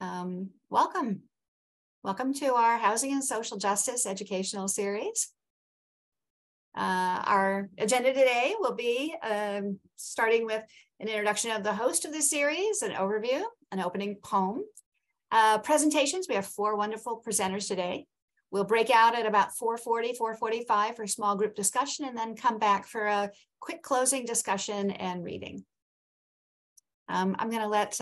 Welcome. Welcome to our Housing and Social Justice educational series. Our agenda today will be starting with an introduction of the host of this series, an overview, an opening poem, presentations. We have 4 wonderful presenters today. We'll break out at about 4:40, 4:45 for a small group discussion, and then come back for a quick closing discussion and reading. I'm going to let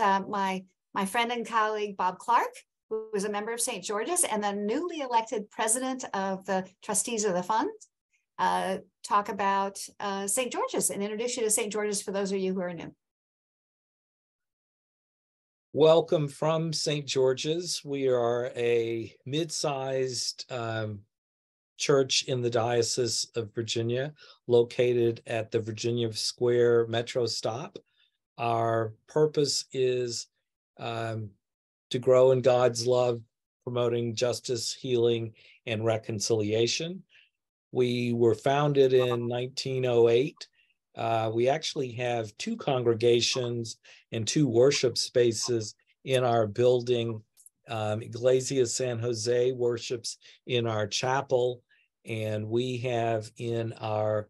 my friend and colleague, Bob Clark, who is a member of St. George's and the newly elected president of the trustees of the fund, talk about St. George's and introduce you to St. George's for those of you who are new. Welcome from St. George's. We are a mid-sized church in the Diocese of Virginia, located at the Virginia Square Metro stop. Our purpose is to grow in God's love, promoting justice, healing, and reconciliation. We were founded in 1908. We actually have 2 congregations and 2 worship spaces in our building. Iglesia San Jose worships in our chapel, and we have in our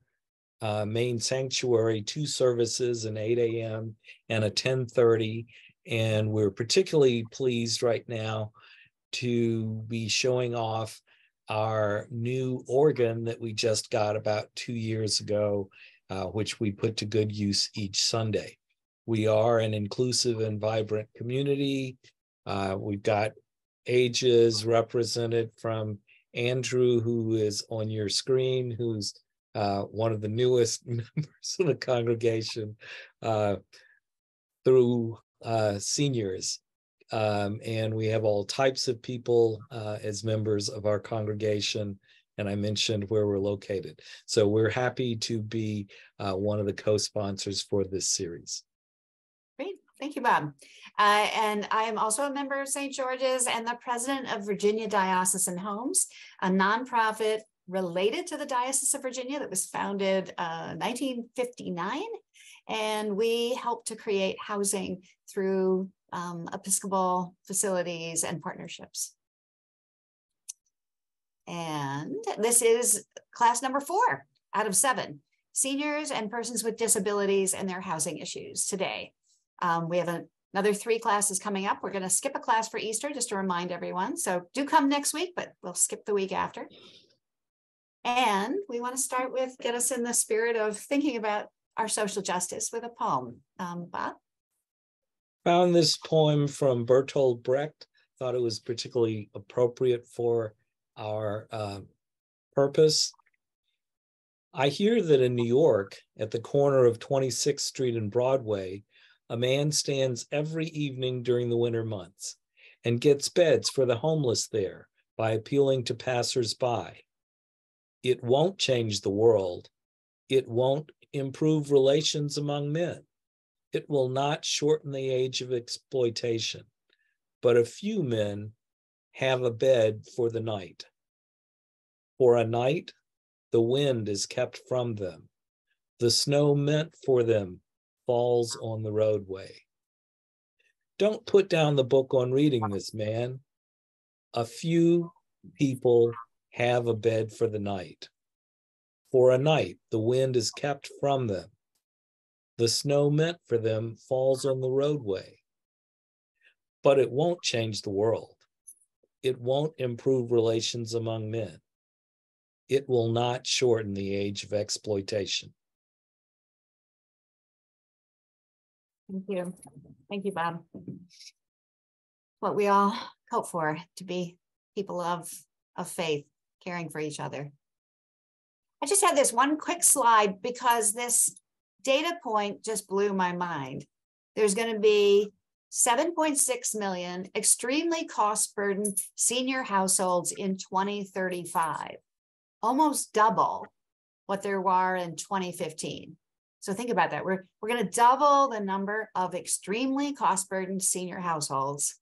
main sanctuary 2 services, an 8 a.m. and a 10:30. And we're particularly pleased right now to be showing off our new organ that we just got about 2 years ago, which we put to good use each Sunday. We are an inclusive and vibrant community. We've got ages represented from Andrew, who is on your screen, who's one of the newest members of the congregation, through seniors. And we have all types of people as members of our congregation. And I mentioned where we're located. So we're happy to be one of the co-sponsors for this series. Great. Thank you, Bob. And I am also a member of St. George's and the president of Virginia Diocesan Homes, a nonprofit related to the Diocese of Virginia that was founded 1959. And we help to create housing through Episcopal facilities and partnerships. And this is class number 4 out of 7, seniors and persons with disabilities and their housing issues today. We have another 3 classes coming up. We're going to skip a class for Easter just to remind everyone. So do come next week, but we'll skip the week after. And we want to start with, get us in the spirit of thinking about our social justice with a poem. Bob? Found this poem from Bertolt Brecht. Thought it was particularly appropriate for our purpose. I hear that in New York, at the corner of 26th Street and Broadway, a man stands every evening during the winter months and gets beds for the homeless there by appealing to passers-by. It won't change the world. It won't improve relations among men. It will not shorten the age of exploitation, but a few men have a bed for the night. For a night, the wind is kept from them. The snow meant for them falls on the roadway. Don't put down the book on reading this, man. A few people have a bed for the night. For a night, the wind is kept from them. The snow meant for them falls on the roadway. But it won't change the world. It won't improve relations among men. It will not shorten the age of exploitation. Thank you. Thank you, Bob. What we all hope for, to be people of faith, caring for each other. I just had this one quick slide because this data point just blew my mind. There's going to be 7.6 million extremely cost-burdened senior households in 2035, almost double what there were in 2015. So think about that. We're going to double the number of extremely cost-burdened senior households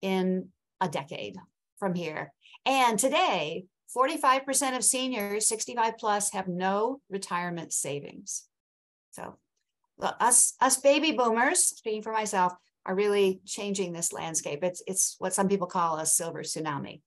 in a decade from here. And today, 45% of seniors 65 plus have no retirement savings. So well, us baby boomers, speaking for myself, are really changing this landscape. It's what some people call a silver tsunami.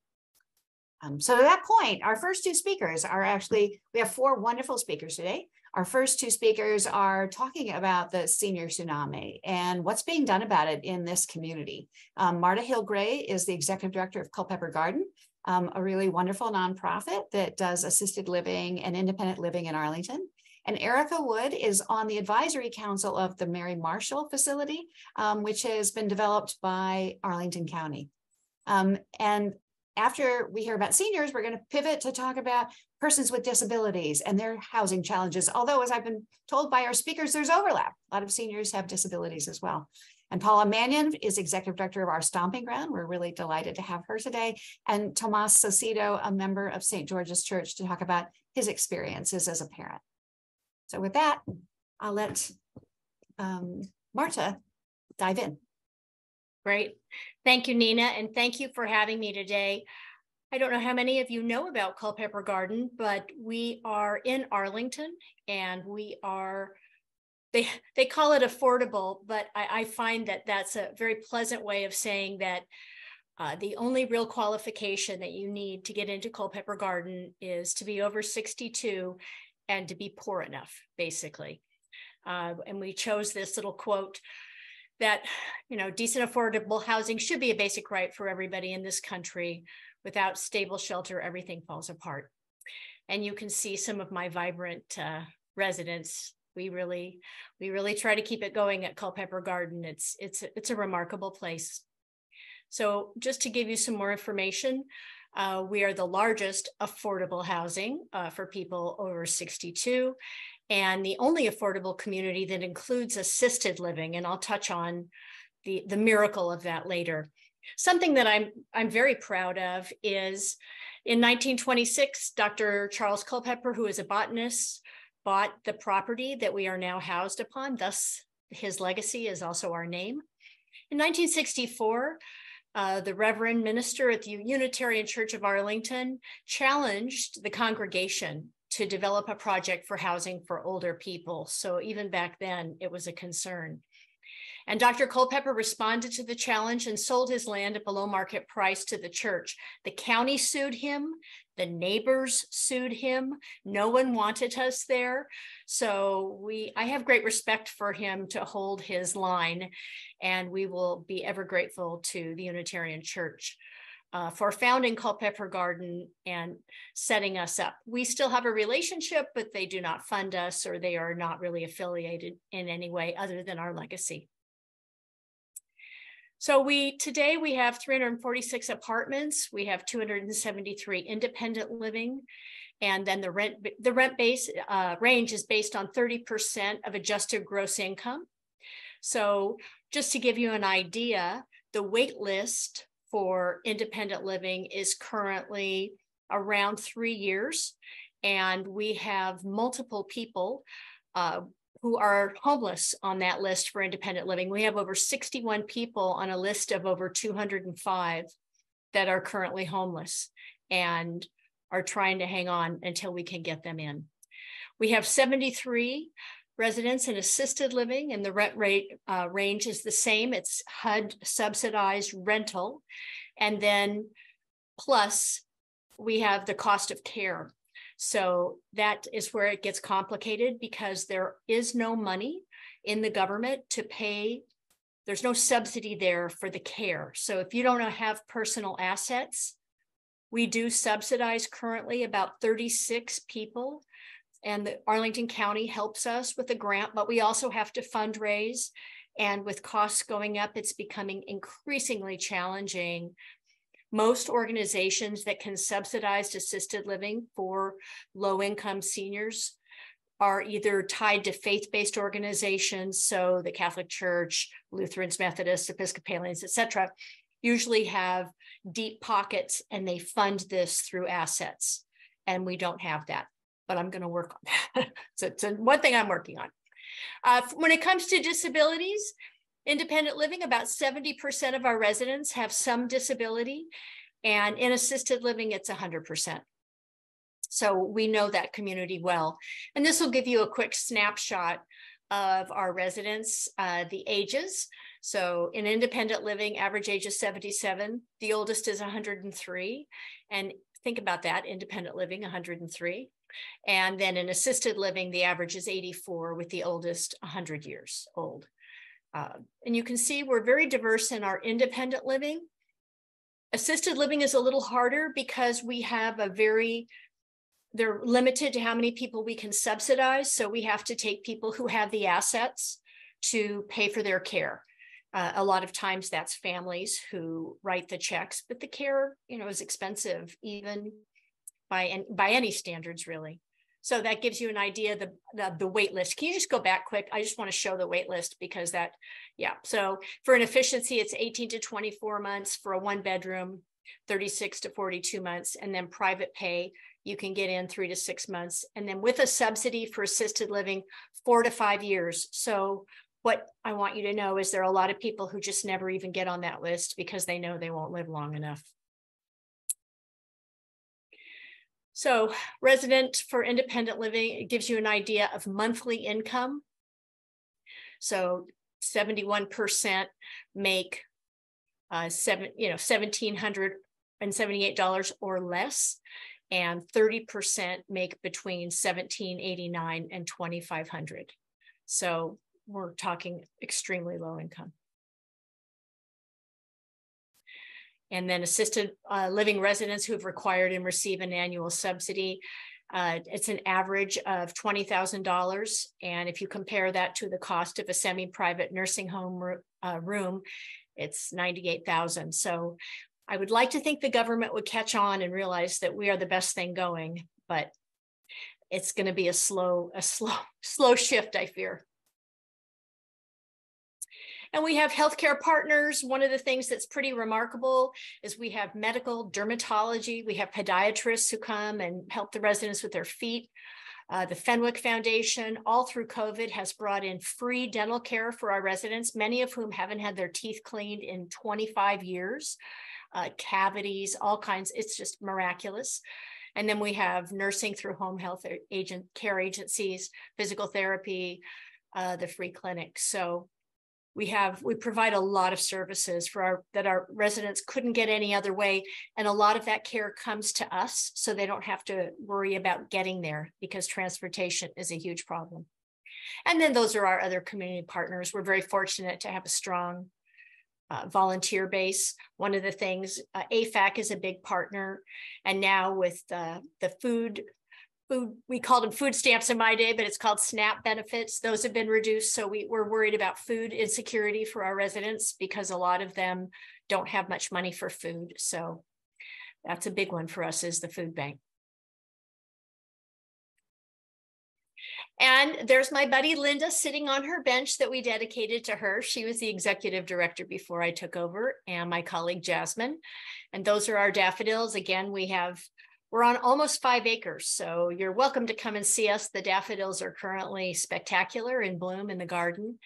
So to that point, our first two speakers are actually, we have four wonderful speakers today. Our first two speakers are talking about the senior tsunami and what's being done about it in this community. Marta Hill Gray is the executive director of Culpeper Garden, a really wonderful nonprofit that does assisted living and independent living in Arlington. And Erica Wood is on the advisory council of the Mary Marshall facility, which has been developed by Arlington County. And after we hear about seniors, we're going to pivot to talk about persons with disabilities and their housing challenges. Although, as I've been told by our speakers, there's overlap. A lot of seniors have disabilities as well. And Paula Mannion is executive director of Our Stomping Ground. We're really delighted to have her today. And Tomas Saucedo, a member of St. George's Church, to talk about his experiences as a parent. So with that, I'll let Marta dive in. Great. Thank you, Nina, and thank you for having me today. I don't know how many of you know about Culpeper Garden, but we are in Arlington, and we are, they call it affordable, but I find that that's a very pleasant way of saying that the only real qualification that you need to get into Culpeper Garden is to be over 62 and to be poor enough, basically. And we chose this little quote that, you know, decent, affordable housing should be a basic right for everybody in this country. Without stable shelter, everything falls apart. And you can see some of my vibrant residents. We really try to keep it going at Culpeper Garden. It's a remarkable place. So just to give you some more information, we are the largest affordable housing for people over 62. And the only affordable community that includes assisted living, and I'll touch on the miracle of that later. Something that I'm very proud of is in 1926, Dr. Charles Culpeper, who is a botanist, bought the property that we are now housed upon. Thus, his legacy is also our name. In 1964, the Reverend Minister at the Unitarian Church of Arlington challenged the congregation to develop a project for housing for older people. So even back then, it was a concern. And Dr. Culpeper responded to the challenge and sold his land at below market price to the church. The county sued him. The neighbors sued him. No one wanted us there. So I have great respect for him to hold his line, and we will be ever grateful to the Unitarian Church for founding Culpeper Garden and setting us up. We still have a relationship, but they do not fund us, or they are not really affiliated in any way other than our legacy. So today we have 346 apartments. We have 273 independent living. And then the rent base range is based on 30% of adjusted gross income. So just to give you an idea, the wait list for independent living is currently around 3 years. And we have multiple people who are homeless on that list for independent living. We have over 61 people on a list of over 205 that are currently homeless and are trying to hang on until we can get them in. We have 73 residents in assisted living, and the rent rate range is the same. It's HUD subsidized rental. And then plus we have the cost of care. So that is where it gets complicated, because there is no money in the government to pay. There's no subsidy there for the care. So if you don't have personal assets, we do subsidize currently about 36 people, and the Arlington County helps us with a grant, but we also have to fundraise. And with costs going up, it's becoming increasingly challenging. Most organizations that can subsidize assisted living for low-income seniors are either tied to faith-based organizations, so the Catholic Church, Lutherans, Methodists, Episcopalians, etc., usually have deep pockets, and they fund this through assets. And we don't have that, but I'm going to work on that. So it's one thing I'm working on. When it comes to disabilities, independent living, about 70% of our residents have some disability, and in assisted living, it's 100%. So we know that community well. And this will give you a quick snapshot of our residents, the ages. So in independent living, average age is 77. The oldest is 103. And think about that, independent living, 103. And then in assisted living, the average is 84, with the oldest 100 years old. And you can see we're very diverse in our independent living. Assisted living is a little harder because we have they're limited to how many people we can subsidize. So we have to take people who have the assets to pay for their care. A lot of times that's families who write the checks, but the care, is expensive, even by any standards, really. So that gives you an idea of the wait list. Can you just go back quick? I just want to show the wait list because so for an efficiency, it's 18 to 24 months for a 1-bedroom, 36 to 42 months. And then private pay, you can get in 3 to 6 months. And then with a subsidy for assisted living, 4 to 5 years. So what I want you to know is there are a lot of people who just never even get on that list because they know they won't live long enough. So resident for independent living, it gives you an idea of monthly income. So 71% make $1,778 or less, and 30% make between $1,789 and $2,500. So we're talking extremely low income. And then assisted living residents who have required and receive an annual subsidy. It's an average of $20,000. And if you compare that to the cost of a semi-private nursing home room, it's $98,000. So I would like to think the government would catch on and realize that we are the best thing going, but it's going to be a slow shift, I fear. And we have healthcare partners. One of the things that's pretty remarkable is we have medical dermatology. We have podiatrists who come and help the residents with their feet. The Fenwick Foundation, all through COVID, has brought in free dental care for our residents, many of whom haven't had their teeth cleaned in 25 years, cavities, all kinds. It's just miraculous. And then we have nursing through home health care agencies, physical therapy, the free clinic. So we provide a lot of services that our residents couldn't get any other way. And a lot of that care comes to us, so they don't have to worry about getting there because transportation is a huge problem. And then those are our other community partners. We're very fortunate to have a strong volunteer base. One of the things, AFAC is a big partner. And now with the food, we called them food stamps in my day, but it's called SNAP benefits. Those have been reduced. So we're worried about food insecurity for our residents because a lot of them don't have much money for food. So that's a big one for us, is the food bank. And there's my buddy Linda sitting on her bench that we dedicated to her. She was the executive director before I took over, and my colleague Jasmine. And those are our daffodils. Again, we're on almost 5 acres, so you're welcome to come and see us. The daffodils are currently spectacular in bloom in the garden,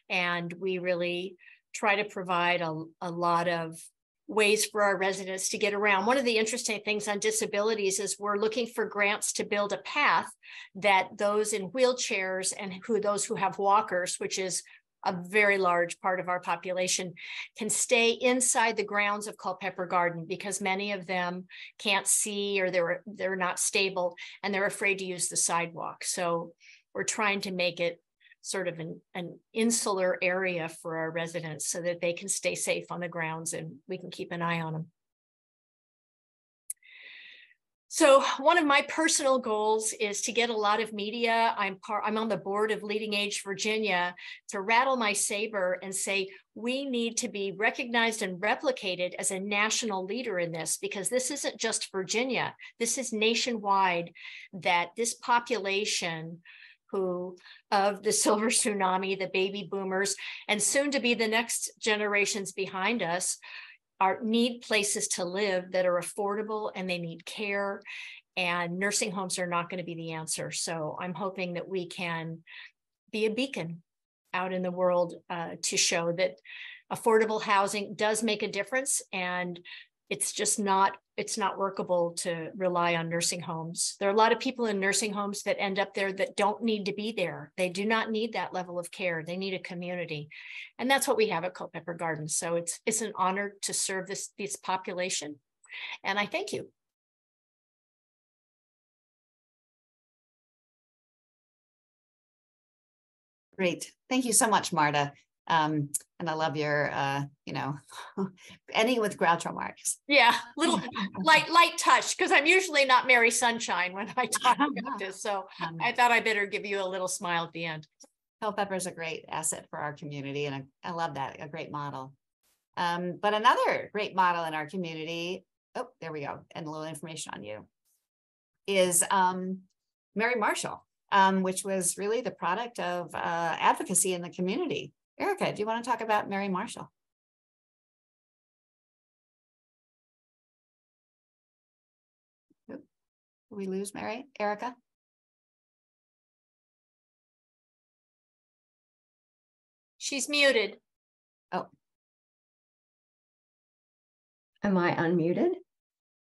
and we really try to provide a lot of ways for our residents to get around. One of the interesting things on disabilities is we're looking for grants to build a path that those in wheelchairs and those who have walkers, which is a very large part of our population, can stay inside the grounds of Culpeper Garden, because many of them can't see, or they're not stable and they're afraid to use the sidewalk. So we're trying to make it sort of an insular area for our residents so that they can stay safe on the grounds and we can keep an eye on them. So one of my personal goals is to get a lot of media. I'm on the board of Leading Age Virginia, to rattle my saber and say, we need to be recognized and replicated as a national leader in this, because this isn't just Virginia. This is nationwide, that this population of the silver tsunami, the baby boomers, and soon to be the next generations behind us, need places to live that are affordable, and they need care, and nursing homes are not going to be the answer. So I'm hoping that we can be a beacon out in the world to show that affordable housing does make a difference, and it's just not, it's not workable to rely on nursing homes. There are a lot of people in nursing homes that end up there that don't need to be there. They do not need that level of care. They need a community. And that's what we have at Culpeper Gardens. So it's an honor to serve this population. And I thank you. Great. Thank you so much, Marta. And I love your, ending with Groucho Marx. Yeah, little light touch, because I'm usually not Mary Sunshine when I talk about this. So I thought I better give you a little smile at the end. Culpeper is a great asset for our community, and I love that, a great model. But another great model in our community, oh, there we go, and a little information on you, is Mary Marshall, which was really the product of advocacy in the community. Erica, do you want to talk about Mary Marshall? Did we lose Mary? Erica? She's muted. Oh. Am I unmuted?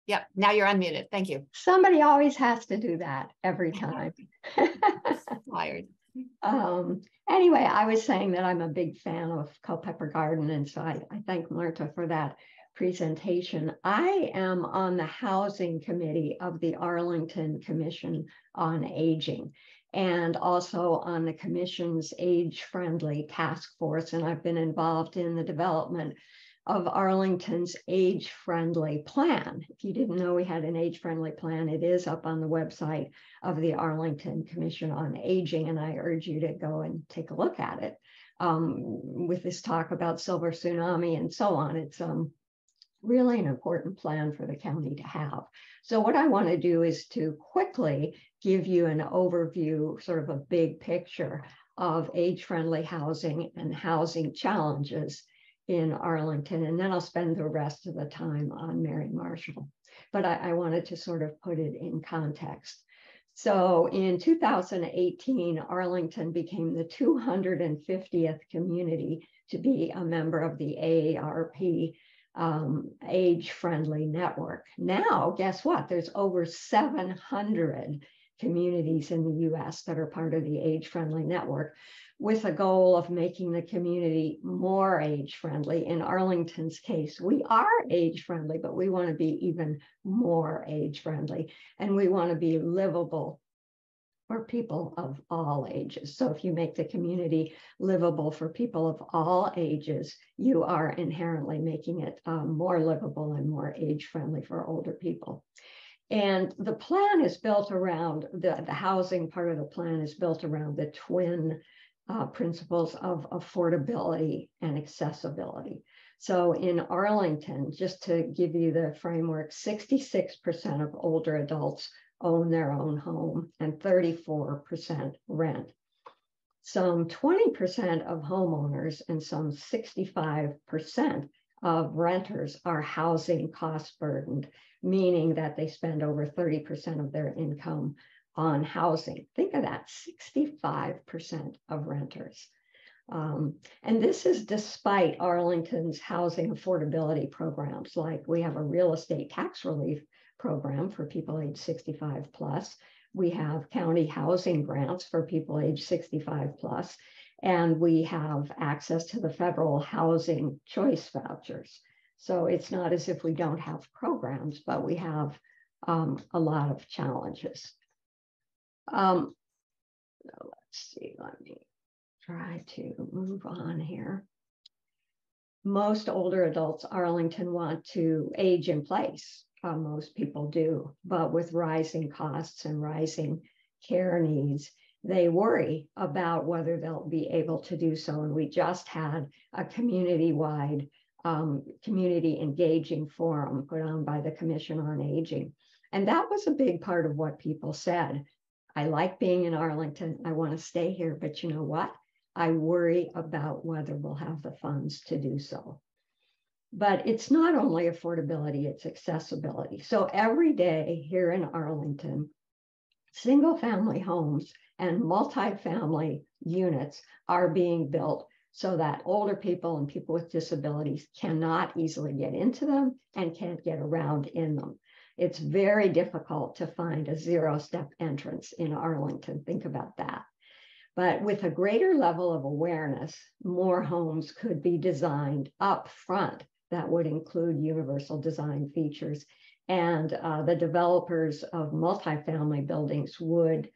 Yep, now you're unmuted. Thank you. Somebody always has to do that every time. Wired. Anyway, I was saying that I'm a big fan of Culpeper Garden, and so I thank Marta for that presentation. I am on the Housing Committee of the Arlington Commission on Aging, and also on the Commission's Age-Friendly Task Force, and I've been involved in the development of Arlington's age-friendly plan. If you didn't know we had an age-friendly plan, it is up on the website of the Arlington Commission on Aging, and I urge you to go and take a look at it. With this talk about silver tsunami and so on, it's really an important plan for the county to have. So what I want to do is to quickly give you an overview, sort of a big picture of age-friendly housing and housing challenges in Arlington, and then I'll spend the rest of the time on Mary Marshall. But I wanted to sort of put it in context. So in 2018, Arlington became the 250th community to be a member of the AARP age-friendly network. Now, guess what? There's over 700 communities in the US that are part of the age-friendly network, with a goal of making the community more age-friendly. In Arlington's case, we are age-friendly, but we want to be even more age-friendly, and we want to be livable for people of all ages. So if you make the community livable for people of all ages, you are inherently making it more livable and more age-friendly for older people. And the plan is built around, the housing part of the plan is built around the twin principles of affordability and accessibility. So in Arlington, just to give you the framework, 66% of older adults own their own home and 34% rent. Some 20% of homeowners and some 65% of renters are housing cost burdened, meaning that they spend over 30% of their income on housing. Think of that, 65% of renters. And this is despite Arlington's housing affordability programs, like we have a real estate tax relief program for people age 65 plus. We have county housing grants for people age 65 plus, and we have access to the federal housing choice vouchers. So it's not as if we don't have programs, but we have a lot of challenges. Let's see, let me try to move on here. Most older adults, Arlington, want to age in place. Most people do, but with rising costs and rising care needs, they worry about whether they'll be able to do so. And we just had a community-wide community engaging forum put on by the Commission on Aging. And that was a big part of what people said. I like being in Arlington. I want to stay here, but you know what? I worry about whether we'll have the funds to do so. But it's not only affordability, it's accessibility. So every day here in Arlington, single family homes and multifamily units are being built so that older people and people with disabilities cannot easily get into them and can't get around in them. It's very difficult to find a zero-step entrance in Arlington. Think about that. But with a greater level of awareness, more homes could be designed up front that would include universal design features. And the developers of multifamily buildings would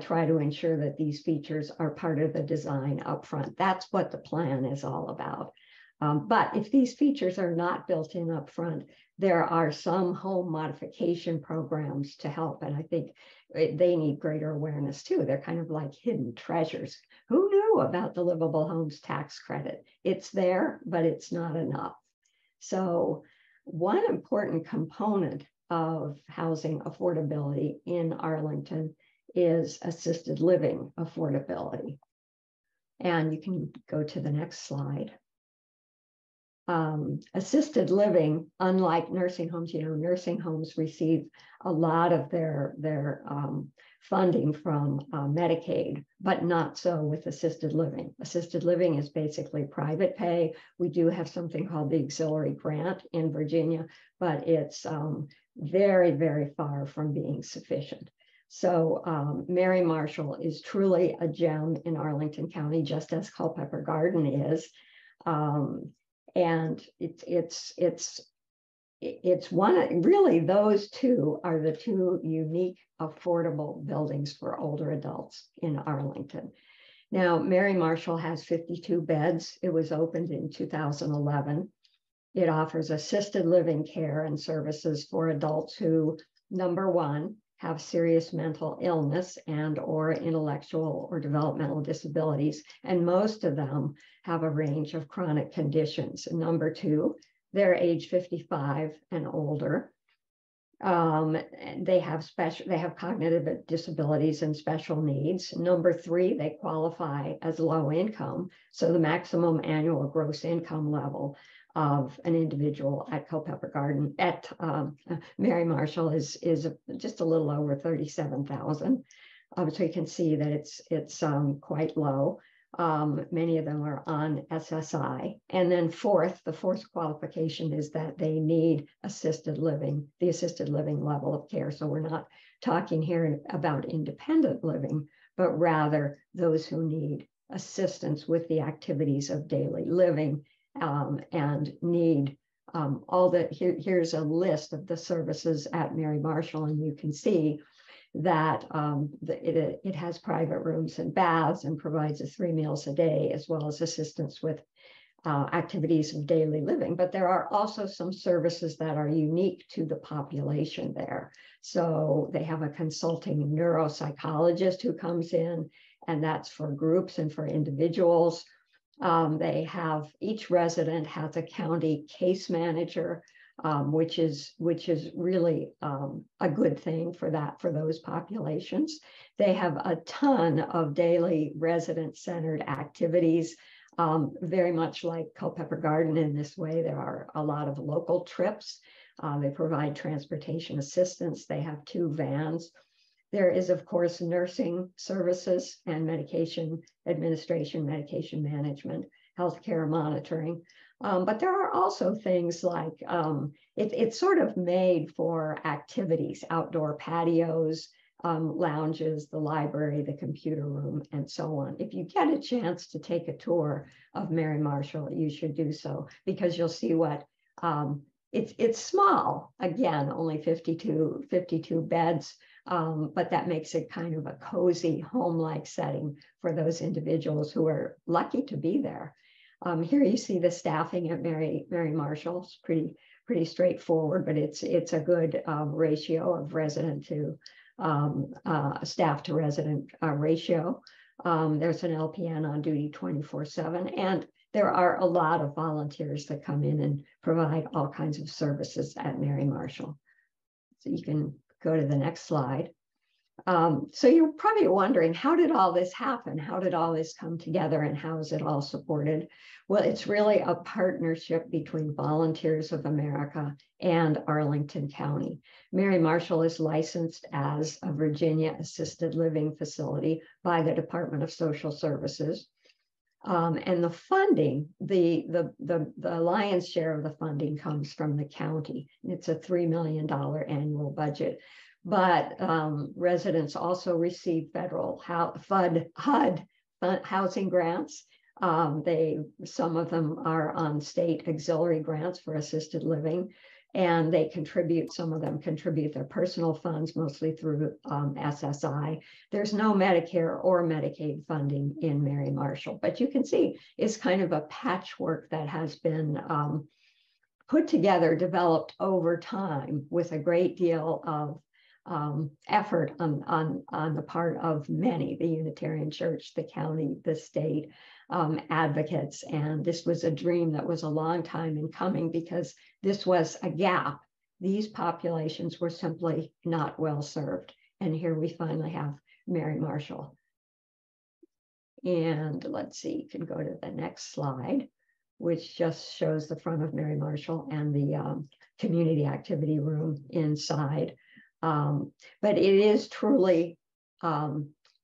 try to ensure that these features are part of the design up front. That's what the plan is all about. But if these features are not built in up front, there are some home modification programs to help. And I think they need greater awareness too. They're kind of like hidden treasures. Who knew about the Livable Homes tax credit? It's there, but it's not enough. So one important component of housing affordability in Arlington is assisted living affordability. And you can go to the next slide. Assisted living, unlike nursing homes, nursing homes receive a lot of their funding from Medicaid, but not so with assisted living. Assisted living is basically private pay. We do have something called the auxiliary grant in Virginia, but it's very, very far from being sufficient. So Mary Marshall is truly a gem in Arlington County, just as Culpeper Garden is. And it's one, really those two are the two unique affordable buildings for older adults in Arlington. Now, Mary Marshall has 52 beds. It was opened in 2011. It offers assisted living care and services for adults who, number one, have serious mental illness and or intellectual or developmental disabilities, and most of them have a range of chronic conditions. And number two, they're age 55 and older. They have cognitive disabilities and special needs. Number three, they qualify as low income, so the maximum annual gross income level of an individual at Culpeper Garden at Mary Marshall is just a little over 37,000. So you can see that it's quite low. Many of them are on SSI. And then the fourth qualification is that they need assisted living, the assisted living level of care. So we're not talking here about independent living, but rather those who need assistance with the activities of daily living and need here's a list of the services at Mary Marshall, and you can see that it has private rooms and baths and provides 3 meals a day, as well as assistance with activities of daily living. But there are also some services that are unique to the population there. So they have a consulting neuropsychologist who comes in, and that's for groups and for individuals. Each resident has a county case manager, which is really a good thing for those populations. They have a ton of daily resident-centered activities, very much like Culpeper Garden in this way. There are a lot of local trips. They provide transportation assistance. They have 2 vans. There is, of course, nursing services and medication administration, medication management, healthcare monitoring. But there are also things like it's sort of made for activities, outdoor patios, lounges, the library, the computer room, and so on. If you get a chance to take a tour of Mary Marshall, you should do so, because you'll see what it's small. Again, only 52 beds. But that makes it kind of a cozy home-like setting for those individuals who are lucky to be there. Here you see the staffing at Mary Marshall. It's pretty straightforward, but it's a good ratio of resident to staff to resident ratio. There's an LPN on duty 24/7, and there are a lot of volunteers that come in and provide all kinds of services at Mary Marshall. So you can go to the next slide. So you're probably wondering, how did all this happen? How did all this come together, and how is it all supported? Well, it's really a partnership between Volunteers of America and Arlington County. Mary Marshall is licensed as a Virginia assisted living facility by the Department of Social Services. And the funding, the lion's share of the funding comes from the county. It's a $3 million annual budget. But residents also receive federal HUD housing grants. Some of them are on state auxiliary grants for assisted living, and some of them contribute their personal funds, mostly through SSI. There's no Medicare or Medicaid funding in Mary Marshall, but you can see it's kind of a patchwork that has been put together, developed over time with a great deal of effort on the part of many, the Unitarian Church, the county, the state, advocates. And this was a dream that was a long time in coming, because this was a gap. These populations were simply not well served. And here we finally have Mary Marshall. And let's see, you can go to the next slide, which just shows the front of Mary Marshall and the community activity room inside. But it is truly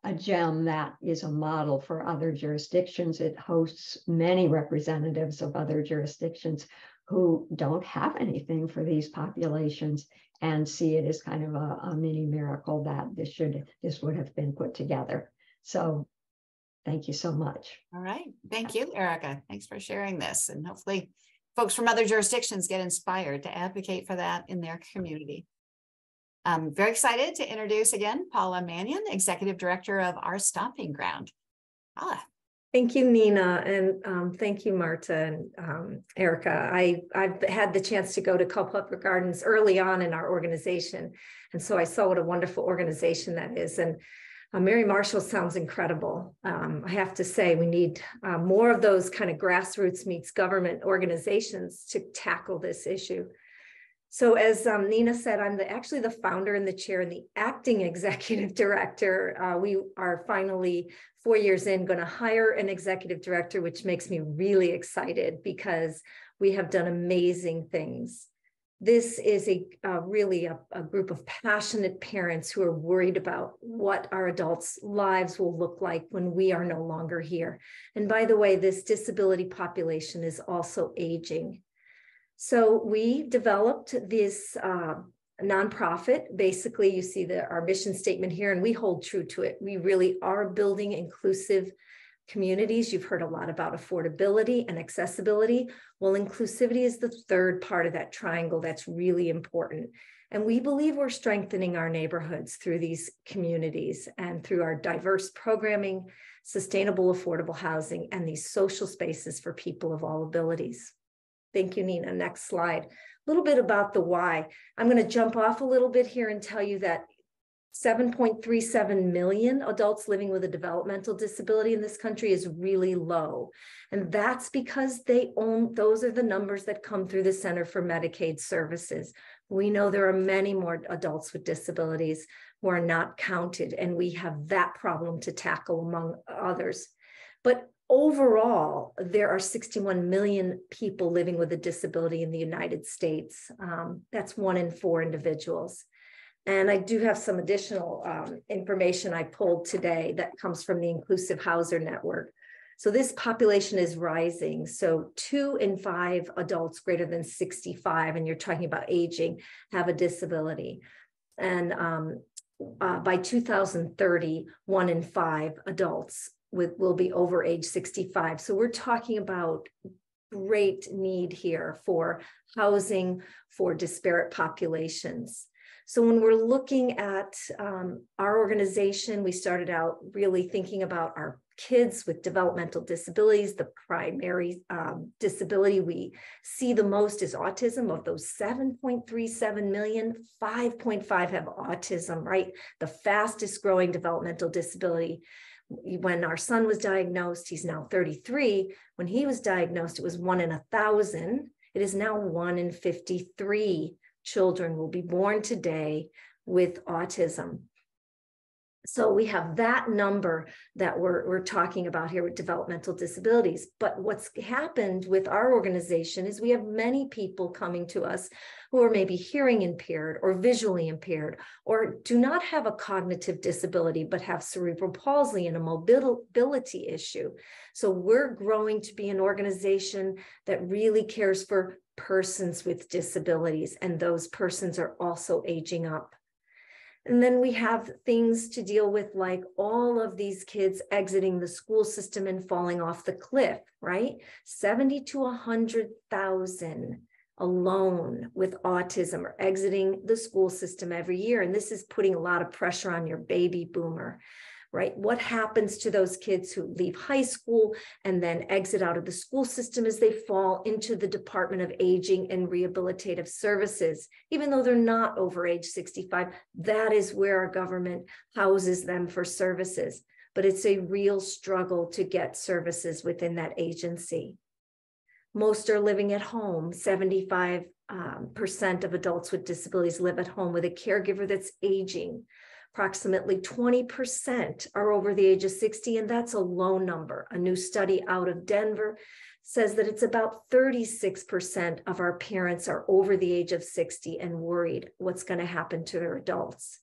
a gem that is a model for other jurisdictions. It hosts many representatives of other jurisdictions who don't have anything for these populations and see it as kind of a mini miracle that this would have been put together. So thank you so much. All right. Thank you, Erica. Thanks for sharing this. And hopefully folks from other jurisdictions get inspired to advocate for that in their community. I'm very excited to introduce again Paula Mannion, Executive Director of Our Stomping Ground. Paula. Thank you, Nina, and thank you, Marta and Erica. I've had the chance to go to Culpeper Gardens early on in our organization, and so I saw what a wonderful organization that is. And Mary Marshall sounds incredible. I have to say, we need more of those kind of grassroots meets government organizations to tackle this issue. So as Nina said, I'm actually the founder and the chair and the acting executive director. We are finally 4 years in going to hire an executive director, which makes me really excited because we have done amazing things. This is really a group of passionate parents who are worried about what our adults' lives will look like when we are no longer here. And by the way, this disability population is also aging. So we developed this nonprofit. Basically, you see our mission statement here, and we hold true to it. We really are building inclusive communities. You've heard a lot about affordability and accessibility. Well, inclusivity is the third part of that triangle that's really important. And we believe we're strengthening our neighborhoods through these communities and through our diverse programming, sustainable, affordable housing, and these social spaces for people of all abilities. Thank you, Nina. Next slide. A little bit about the why. I'm going to jump off a little bit here and tell you that 7.37 million adults living with a developmental disability in this country is really low. And that's because those are the numbers that come through the Center for Medicaid Services. We know there are many more adults with disabilities who are not counted, and we have that problem to tackle among others. But overall, there are 61 million people living with a disability in the United States. That's 1 in 4 individuals. And I do have some additional information I pulled today that comes from the Inclusive Houser Network. So this population is rising. So 2 in 5 adults greater than 65, and you're talking about aging, have a disability. And by 2030, 1 in 5 adults will be over age 65. So we're talking about great need here for housing for disparate populations. So when we're looking at our organization, we started out really thinking about our kids with developmental disabilities. The primary disability we see the most is autism. Of those 7.37 million, 5.5 have autism, right? The fastest growing developmental disability. When our son was diagnosed, he's now 33. When he was diagnosed, it was 1 in 1,000. It is now 1 in 53 children will be born today with autism. So we have that number that we're talking about here with developmental disabilities. But what's happened with our organization is we have many people coming to us who are maybe hearing impaired or visually impaired, or do not have a cognitive disability, but have cerebral palsy and a mobility issue. So we're growing to be an organization that really cares for persons with disabilities, and those persons are also aging up. And then we have things to deal with, like all of these kids exiting the school system and falling off the cliff, right? 70 to 100,000 alone with autism are exiting the school system every year. And this is putting a lot of pressure on your baby boomer, right? What happens to those kids who leave high school and then exit out of the school system as they fall into the Department of Aging and Rehabilitative Services? Even though they're not over age 65, that is where our government houses them for services. But it's a real struggle to get services within that agency. Most are living at home. 75% of adults with disabilities live at home with a caregiver that's aging. Approximately 20% are over the age of 60, and that's a low number. A new study out of Denver says that it's about 36% of our parents are over the age of 60 and worried what's going to happen to their adults.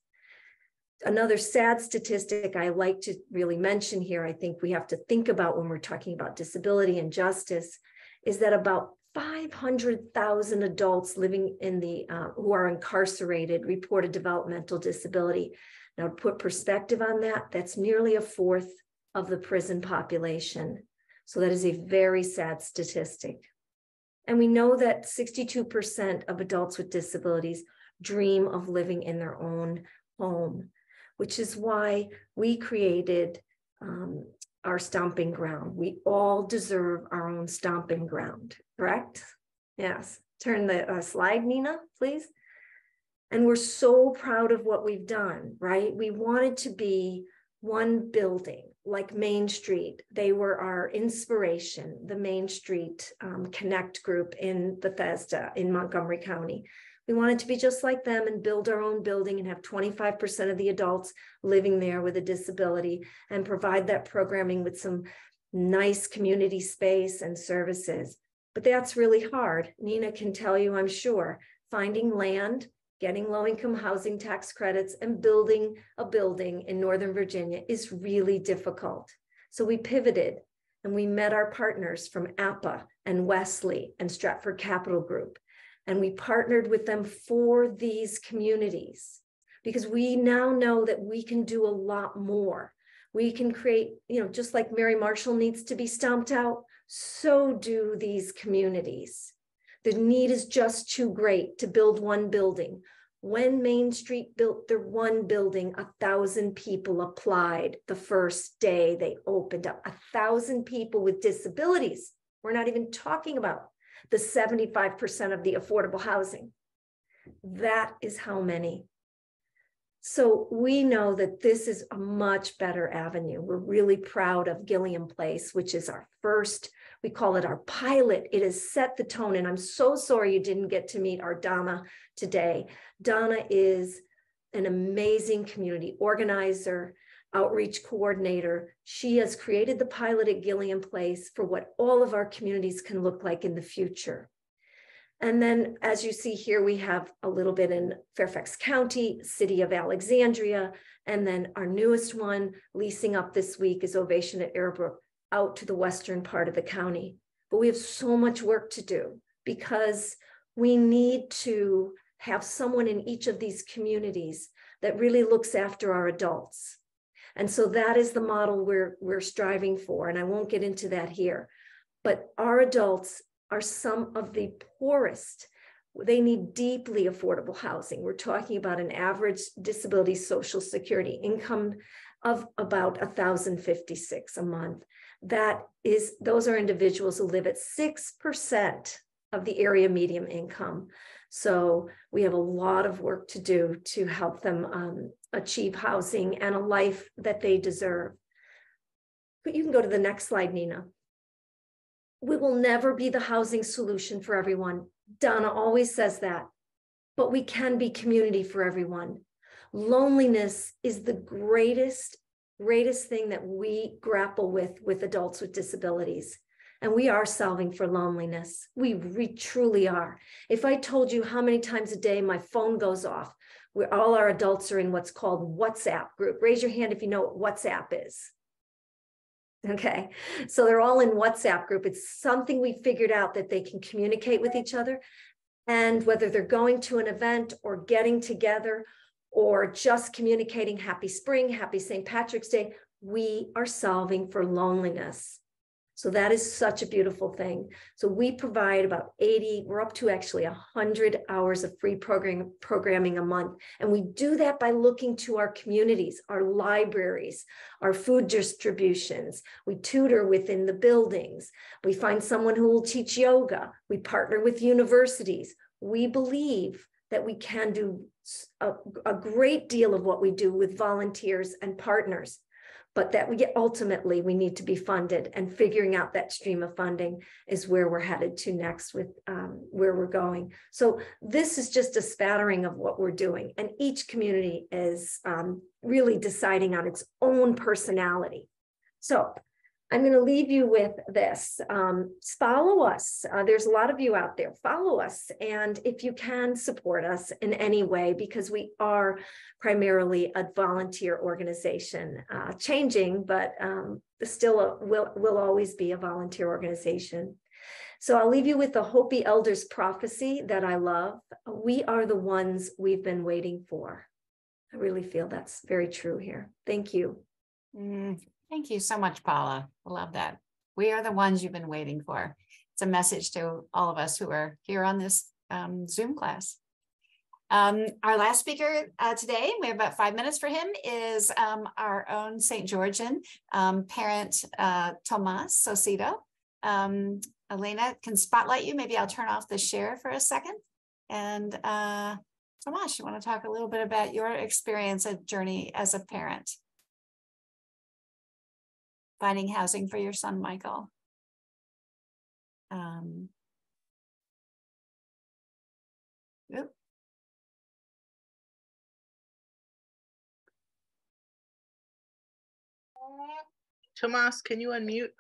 Another sad statistic I like to really mention here, I think we have to think about when we're talking about disability and justice, is that about 500,000 adults living in the who are incarcerated report a developmental disability. Now, to put perspective on that, that's nearly a fourth of the prison population. So that is a very sad statistic. And we know that 62% of adults with disabilities dream of living in their own home, which is why we created our stomping ground. We all deserve our own stomping ground, correct? Yes. Turn the slide, Nina, please. And we're so proud of what we've done, right? We wanted to be one building, like Main Street. They were our inspiration, the Main Street Connect group in Bethesda in Montgomery County. We wanted to be just like them and build our own building and have 25% of the adults living there with a disability and provide that programming with some nice community space and services. But that's really hard. Nina can tell you, I'm sure, finding land, getting low-income housing tax credits, and building a building in Northern Virginia is really difficult. So we pivoted and we met our partners from APA and Wesley and Stratford Capital Group. And we partnered with them for these communities because we now know that we can do a lot more. We can create, just like Mary Marshall needs to be stomped out, so do these communities. The need is just too great to build one building. When Main Street built their one building, 1,000 people applied the first day they opened up. 1,000 people with disabilities. We're not even talking about the 75% of the affordable housing. That is how many. So we know that this is a much better avenue. We're really proud of Gilliam Place, which is our first, we call it our pilot. It has set the tone, and I'm so sorry you didn't get to meet our Donna today. Donna is an amazing community organizer, outreach coordinator. She has created the pilot at Gilliam Place for what all of our communities can look like in the future. And then, as you see here, we have a little bit in Fairfax County, City of Alexandria, and then our newest one leasing up this week is Ovation at Airbrook, out to the western part of the county. But we have so much work to do because we need to have someone in each of these communities that really looks after our adults. And so that is the model we're striving for. And I won't get into that here, but our adults are some of the poorest. They need deeply affordable housing. We're talking about an average disability social security income of about $1,056 a month. Those are individuals who live at 6% of the area median income. So we have a lot of work to do to help them achieve housing and a life that they deserve. But you can go to the next slide, Nina. We will never be the housing solution for everyone. Donna always says that, but we can be community for everyone. Loneliness is the greatest thing that we grapple with adults with disabilities. And we are solving for loneliness. We truly are. If I told you how many times a day my phone goes off, where all our adults are in what's called WhatsApp group. Raise your hand if you know what WhatsApp is. Okay, so they're all in WhatsApp group. It's something we figured out that they can communicate with each other. And whether they're going to an event or getting together or just communicating happy spring, happy St. Patrick's Day, we are solving for loneliness. So that is such a beautiful thing. So we provide about 80, we're up to actually 100 hours of free programming a month. And we do that by looking to our communities, our libraries, our food distributions. We tutor within the buildings. We find someone who will teach yoga. We partner with universities. We believe that we can do a great deal of what we do with volunteers and partners, but that ultimately we need to be funded, and figuring out that stream of funding is where we're headed to next with where we're going. So this is just a spattering of what we're doing, and each community is really deciding on its own personality. So I'm going to leave you with this. Follow us. There's a lot of you out there. Follow us. And if you can, support us in any way, because we are primarily a volunteer organization, changing, but still will always be a volunteer organization. So I'll leave you with the Hopi Elders prophecy that I love. We are the ones we've been waiting for. I really feel that's very true here. Thank you. Thank you so much, Paula. I love that. We are the ones you've been waiting for. It's a message to all of us who are here on this Zoom class. Our last speaker today, we have about 5 minutes for him, is our own St. Georgian parent, Tomas Saucedo. Elena can spotlight you. Maybe I'll turn off the share for a second. And Tomas, you want to talk a little bit about your experience and journey as a parent? Finding housing for your son, Michael. Oop. Tomas, can you unmute?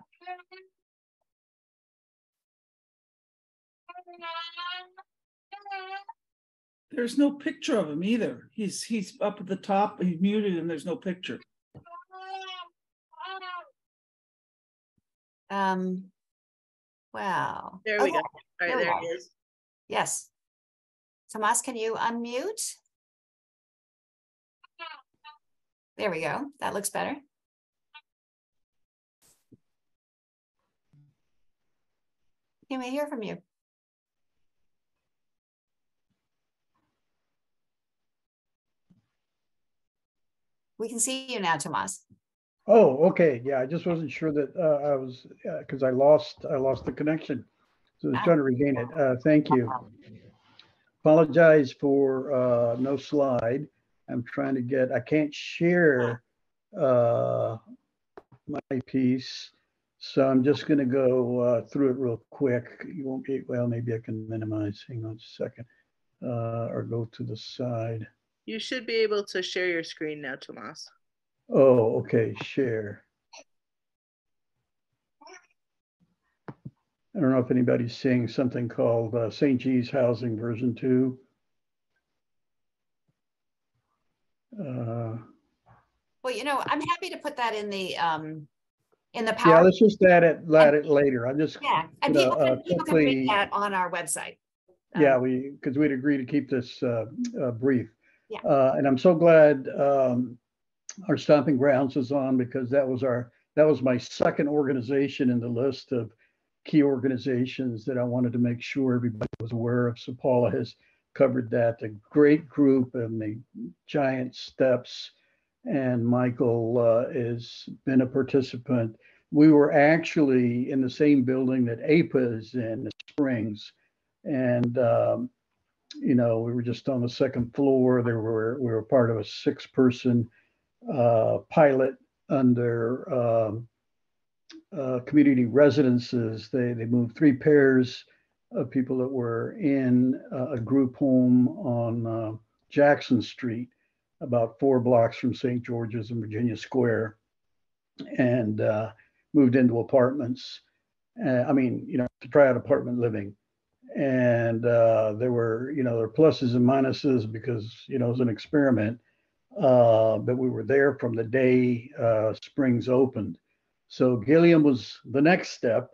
There's no picture of him either. He's up at the top, he's muted, and there's no picture. Wow. There we go. All right, there go. it is. Yes. Tomas, can you unmute? There we go. That looks better. Can we hear from you? We can see you now, Tomas. Oh, okay. Yeah, I just wasn't sure that I was because I lost the connection. So I was trying to regain it. Thank you. Apologize for no slide. I'm trying to get. I can't share my piece, so I'm just going to go through it real quick. You won't be well. Maybe I can minimize. Hang on a second, or go to the side. You should be able to share your screen now, Tomas. Oh, okay. Share. I don't know if anybody's seeing something called St. G's Housing version 2. Well, you know, I'm happy to put that in the PowerPoint. Yeah, let's just add it later. I'm just and people can read that on our website. Yeah, because we'd agree to keep this brief. Yeah. And I'm so glad our Stomping Grounds is on, because that was my second organization in the list of key organizations that I wanted to make sure everybody was aware of. So Paula has covered that. A great group and the giant steps. And Michael has been a participant. We were actually in the same building that APA is in, the Springs. And, you know, we were just on the second floor. We were part of a 6-person pilot under community residences. They moved 3 pairs of people that were in a group home on Jackson Street. about 4 blocks from St. George's and Virginia Square, and moved into apartments. I mean, to try out apartment living. And there were pluses and minuses because, it was an experiment. But we were there from the day Springs opened. So Gilliam was the next step,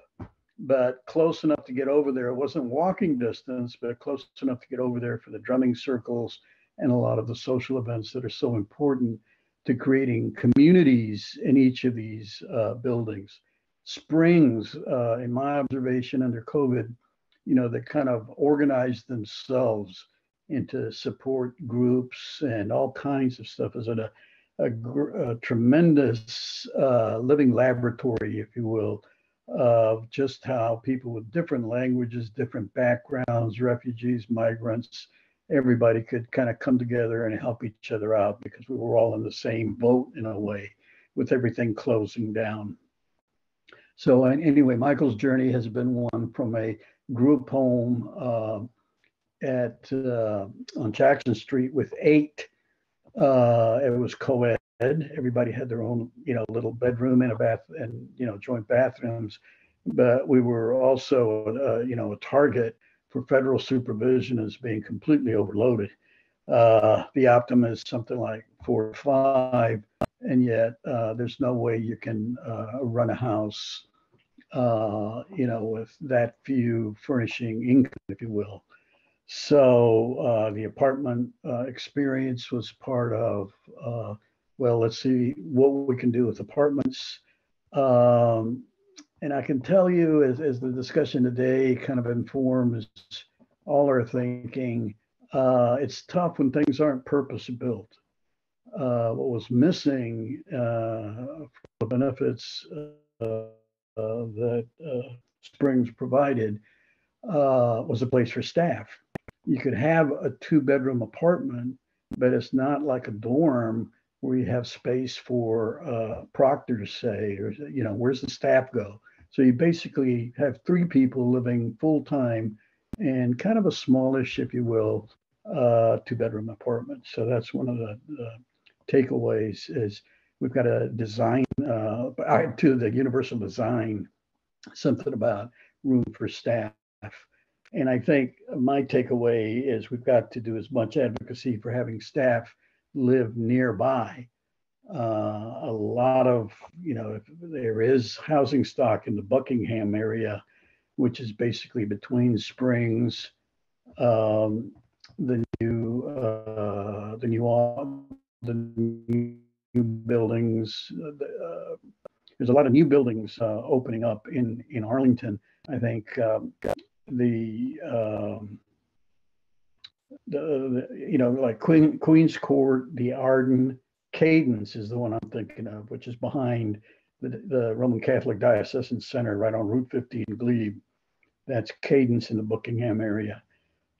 but close enough to get over there. It wasn't walking distance, but close enough to get over there for the drumming circles and a lot of the social events that are so important to creating communities in each of these buildings. Springs, in my observation under COVID, they kind of organized themselves into support groups and all kinds of stuff as a tremendous living laboratory, if you will, of just how people with different languages, different backgrounds, refugees, migrants, everybody could kind of come together and help each other out because we were all in the same boat in a way with everything closing down. So anyway, Michael's journey has been one from a group home on Jackson Street with 8. It was co-ed. Everybody had their own, little bedroom and a bath and, joint bathrooms. But we were also, a target for federal supervision as being completely overloaded. The optimum is something like 4 or 5, and yet there's no way you can run a house, with that few furnishing income, if you will. So the apartment experience was part of, well, let's see what we can do with apartments. And I can tell you, as the discussion today kind of informs all our thinking, it's tough when things aren't purpose-built. What was missing for the benefits that Springs provided was a place for staff. You could have a 2-bedroom apartment, but it's not like a dorm where you have space for proctors, say, or where's the staff go? So you basically have 3 people living full time in kind of a smallish, if you will, 2-bedroom apartment. So that's one of the takeaways is we've got to design to the universal design, something about room for staff. And I think my takeaway is we've got to do as much advocacy for having staff live nearby. A lot of, there is housing stock in the Buckingham area, which is basically between Springs, the new buildings. There's a lot of new buildings opening up in Arlington. I think like Queens Court, the Arden, Cadence is the one I'm thinking of, which is behind the Roman Catholic Diocesan Center right on Route 15 Glebe. That's Cadence in the Buckingham area.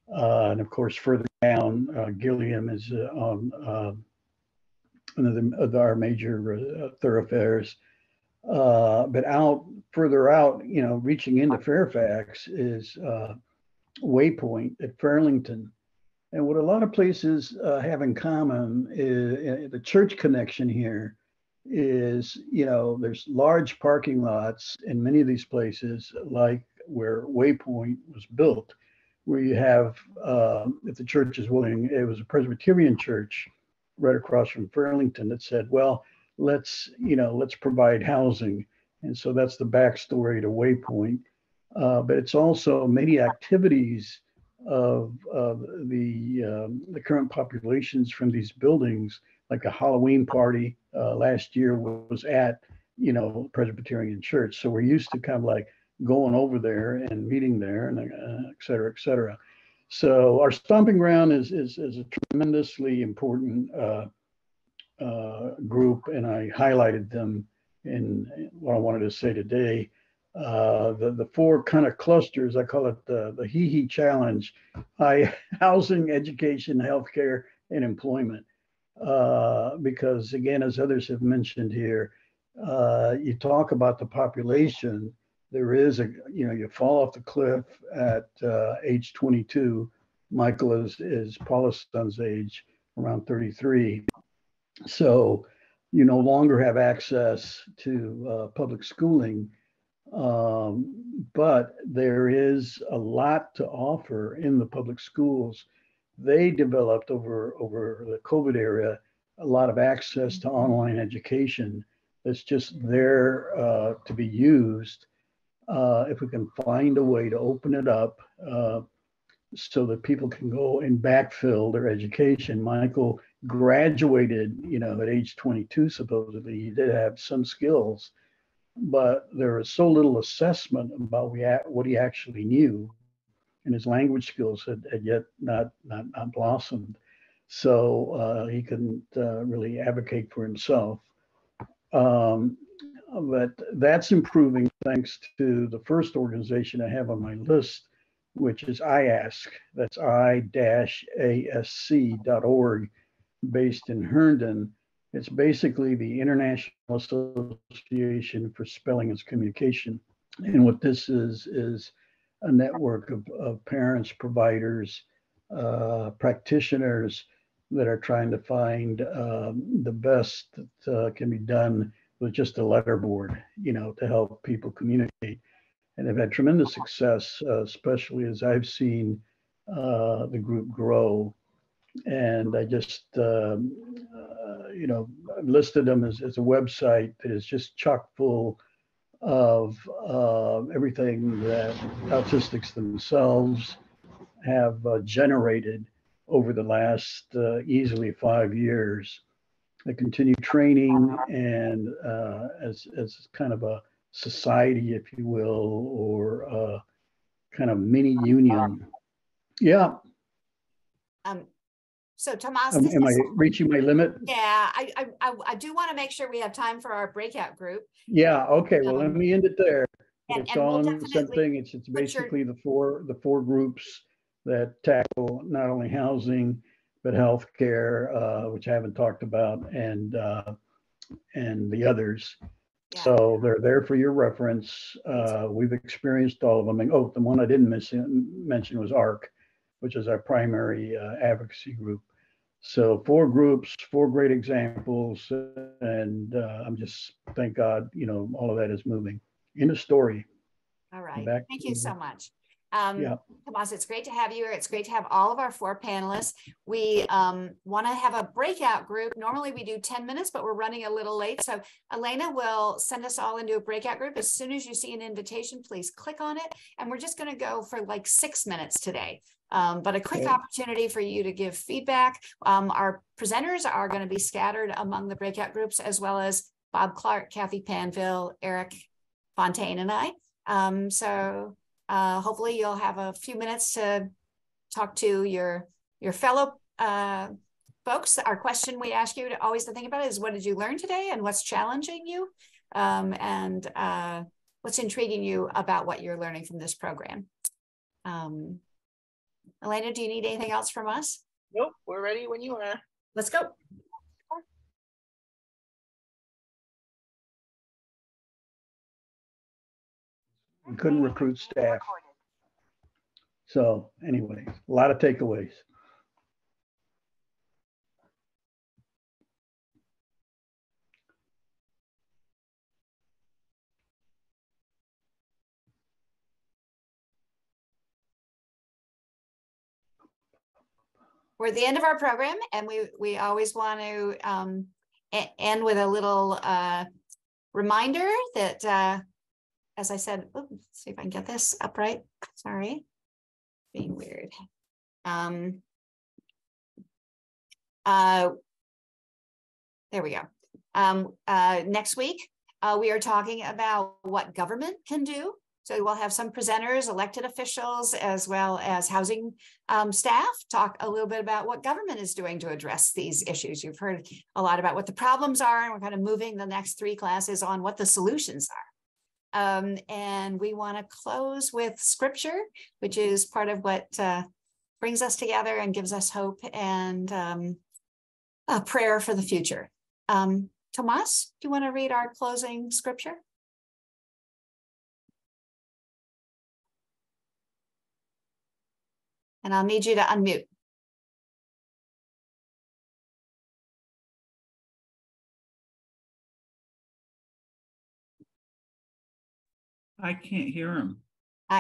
And of course, further down, Gilliam is on one of our major thoroughfares. But further out, reaching into Fairfax is Waypoint at Fairlington. And what a lot of places have in common is the church connection here is, there's large parking lots in many of these places, like where Waypoint was built, where you have, if the church is willing, it was a Presbyterian church right across from Fairlington that said, well, let's provide housing. And so that's the backstory to Waypoint. But it's also many activities of the current populations from these buildings, like a Halloween party last year was at, Presbyterian church. So we're used to kind of like going over there and meeting there and et cetera, et cetera. So our stomping ground is a tremendously important group, and I highlighted them in what I wanted to say today. The 4 kind of clusters, I call it the HEHE challenge: housing, education, healthcare, and employment. Because again, as others have mentioned here, you talk about the population. There is you fall off the cliff at age 22. Michael is Paula's son's age, around 33. So you no longer have access to public schooling, but there is a lot to offer in the public schools. They developed over the COVID era a lot of access to online education that's just there to be used. If we can find a way to open it up so that people can go and backfill their education. Michael graduated, at age 22, supposedly. He did have some skills, but there was so little assessment about what he actually knew, and his language skills had yet not blossomed. So he couldn't really advocate for himself. But that's improving thanks to the first organization I have on my list, which is IASC. That's I-ASC.org, based in Herndon. It's basically the International Association for Spelling and Communication. And what this is a network of parents, providers, practitioners that are trying to find the best that can be done with just a letterboard, to help people communicate. And they've had tremendous success, especially as I've seen the group grow. And I just, I've listed them as a website that is just chock full of everything that autistics themselves have generated over the last easily 5 years. They continue training, and as kind of a society, if you will, or a kind of mini union. Yeah. So Tomas, am I reaching my limit? Yeah, I do want to make sure we have time for our breakout group. Yeah. Okay. Well, let me end it there. And It's we'll on something. It's basically the four groups that tackle not only housing but healthcare, which I haven't talked about, and the others. Yeah. So they're there for your reference. We've experienced all of them. And the one I didn't mention was ARC, which is our primary advocacy group. So 4 groups, 4 great examples, and I'm just, thank God, all of that is moving. In a story. All right. Thank you so much. Tomas, it's great to have you here. It's great to have all of our 4 panelists. We want to have a breakout group. Normally we do 10 minutes, but we're running a little late. So Elena will send us all into a breakout group. As soon as you see an invitation, please click on it. And we're just going to go for like 6 minutes today. But a quick opportunity for you to give feedback. Our presenters are going to be scattered among the breakout groups, as well as Bob Clark, Kathy Panville, Eric Fontaine, and I. So hopefully you'll have a few minutes to talk to your fellow folks. Our question we ask you always to think about is, what did you learn today, and what's challenging you, and what's intriguing you about what you're learning from this program. Elena, do you need anything else from us? Nope, we're ready when you are. Let's go. We couldn't recruit staff. So anyway, a lot of takeaways. We're at the end of our program, and we always want to end with a little reminder that, as I said, let's see if I can get this upright. Sorry, being weird. There we go. Next week, we are talking about what government can do. So we'll have some presenters, elected officials, as well as housing staff talk a little bit about what government is doing to address these issues. You've heard a lot about what the problems are, and we're kind of moving the next 3 classes on what the solutions are. And we want to close with scripture, which is part of what brings us together and gives us hope, and a prayer for the future. Tomas, do you want to read our closing scripture? And I'll need you to unmute. I can't hear him.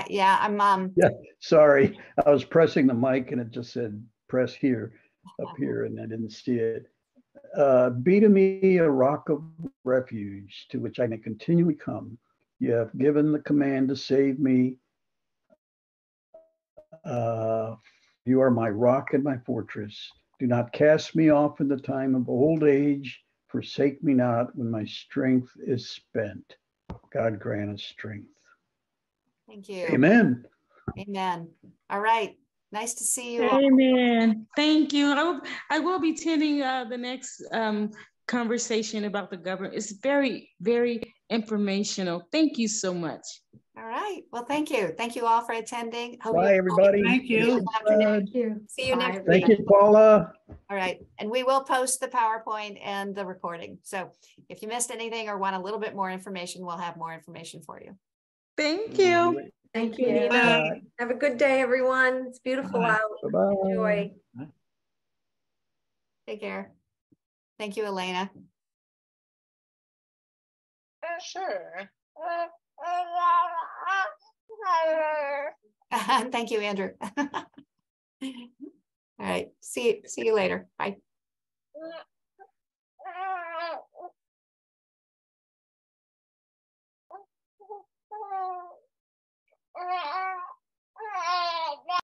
Yeah, I'm Yeah, sorry. I was pressing the mic and it just said press here, up here, and I didn't see it. Be to me a rock of refuge to which I may continually come. You have given the command to save me. You are my rock and my fortress. Do not cast me off in the time of old age. Forsake me not when my strength is spent. God grant us strength. Thank you. Amen. Amen. All right. Nice to see you all. Amen. Thank you. I will be attending the next conversation about the government. It's very, very informational. Thank you so much. All right. Well, thank you. Thank you all for attending. Hope Bye, everybody. Thank you. Thank you. See you next Bye. week. Thank you, Paula. All right. And we will post the PowerPoint and the recording. So if you missed anything or want a little bit more information, we'll have more information for you. Thank you. Thank you, you. Nina. Bye. Have a good day, everyone. It's beautiful Bye. out. Bye-bye. Enjoy. Take care. Thank you, Elena. Sure. Thank you, Andrew. All right. See you later. Bye.